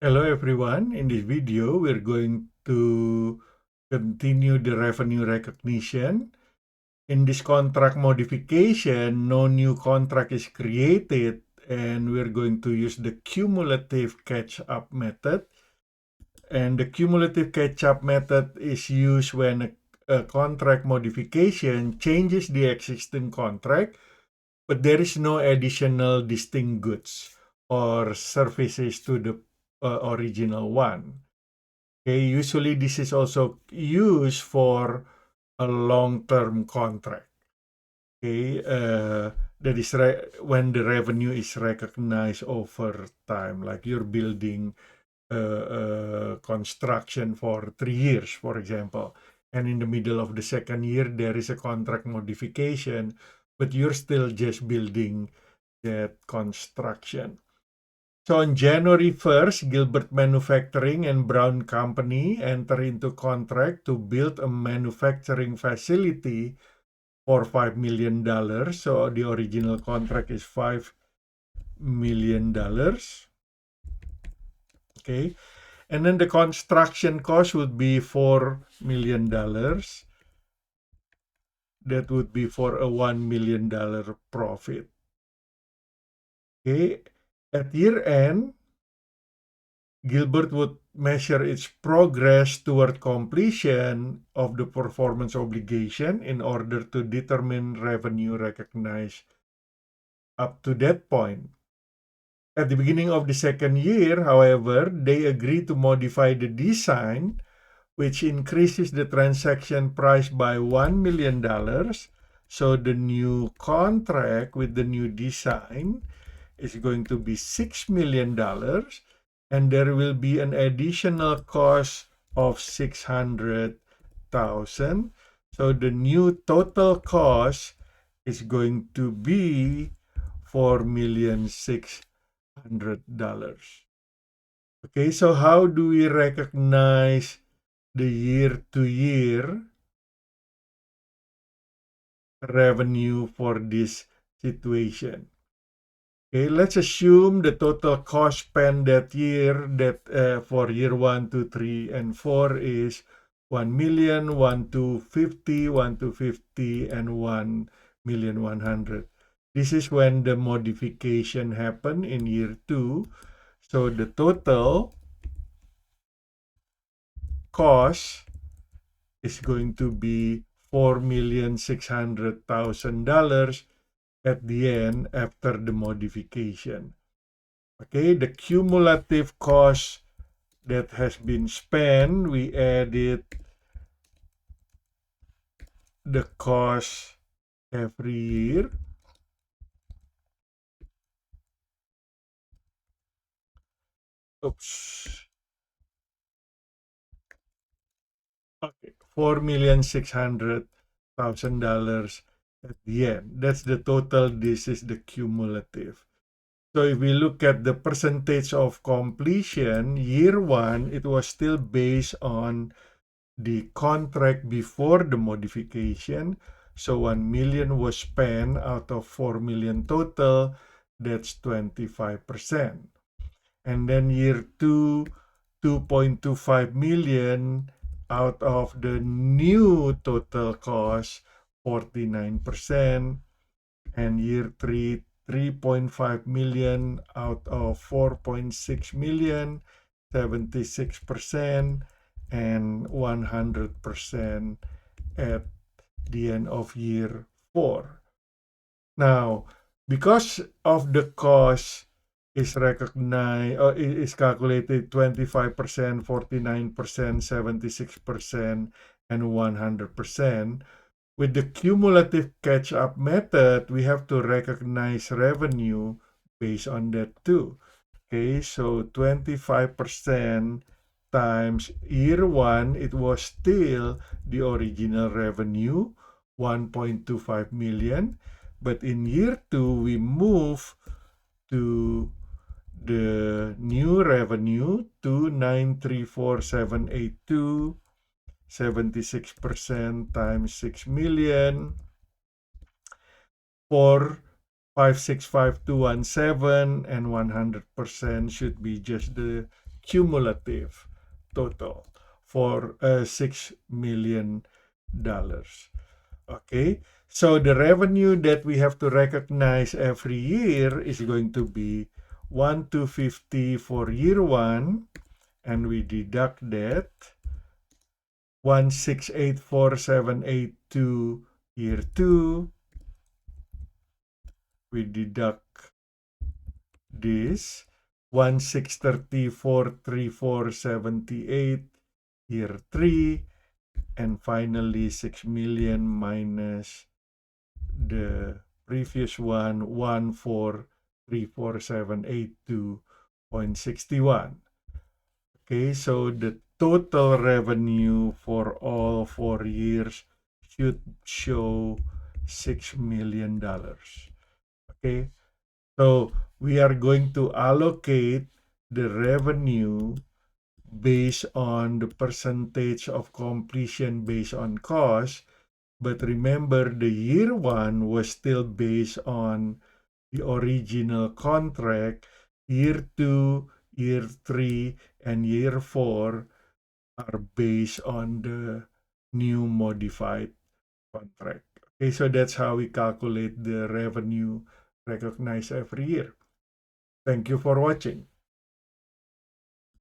Hello everyone, in this video we're going to continue the revenue recognition. In this contract modification, no new contract is created and we're going to use the cumulative catch-up method. And the cumulative catch-up method is used when a contract modification changes the existing contract, but there is no additional distinct goods or services to the original one. Okay, usually this is also used for a long-term contract. Okay, that is when the revenue is recognized over time, like you're building construction for 3 years, for example, and in the middle of the second year there is a contract modification, but you're still just building that construction. So on January 1st, Gilbert Manufacturing and Brown Company enter into contract to build a manufacturing facility for $5 million. So the original contract is $5 million. Okay. And then the construction cost would be $4 million. That would be for a $1 million profit. Okay. At year end, Gilbert would measure its progress toward completion of the performance obligation in order to determine revenue recognized up to that point. At the beginning of the second year, however, they agree to modify the design, which increases the transaction price by $1 million. So the new contract with the new design is going to be $6 million, and there will be an additional cost of $600,000. So the new total cost is going to be $4,600,000. Okay, so how do we recognize the year-to-year revenue for this situation? Okay, let's assume the total cost spent that year for year 1, 2, 3, and 4 is 1,000,000, 1,250, 1,250, and 1,100,000. This is when the modification happened in year 2. So the total cost is going to be $4,600,000 at the end after the modification. Okay, the cumulative cost that has been spent, we added the cost every year. Oops. Okay, $4,600,000 at the end. That's the total. This is the cumulative. So if we look at the percentage of completion, year 1, it was still based on the contract before the modification. So 1 million was spent out of 4 million total. That's 25%. And then year 2, 2.25 million out of the new total cost, 49%. And year 3, 3.5 million out of 4.6 million, 76%, and 100% at the end of year 4. Now, because of the cost is recognized or is calculated 25%, 49%, 76%, and 100%, with the cumulative catch-up method, we have to recognize revenue based on that too. Okay, so 25% times year 1, it was still the original revenue, 1.25 million. But in year 2, we move to the new revenue, 2,934,782. 76% times 6 million, 4,565,217, and 100% should be just the cumulative total for $6 million. Okay, so the revenue that we have to recognize every year is going to be 1,250 for year one, and we deduct that 1,684,782 year two. We deduct this 1,634,3,478 year three, and finally 6 million minus the previous one, 1,434,782.61. Okay, so the total revenue for all 4 years should show $6 million. Okay, so we are going to allocate the revenue based on the percentage of completion based on cost. But remember, the year one was still based on the original contract. Year two, year three, and year four are based on the new modified contract. Okay, so that's how we calculate the revenue recognized every year. Thank you for watching.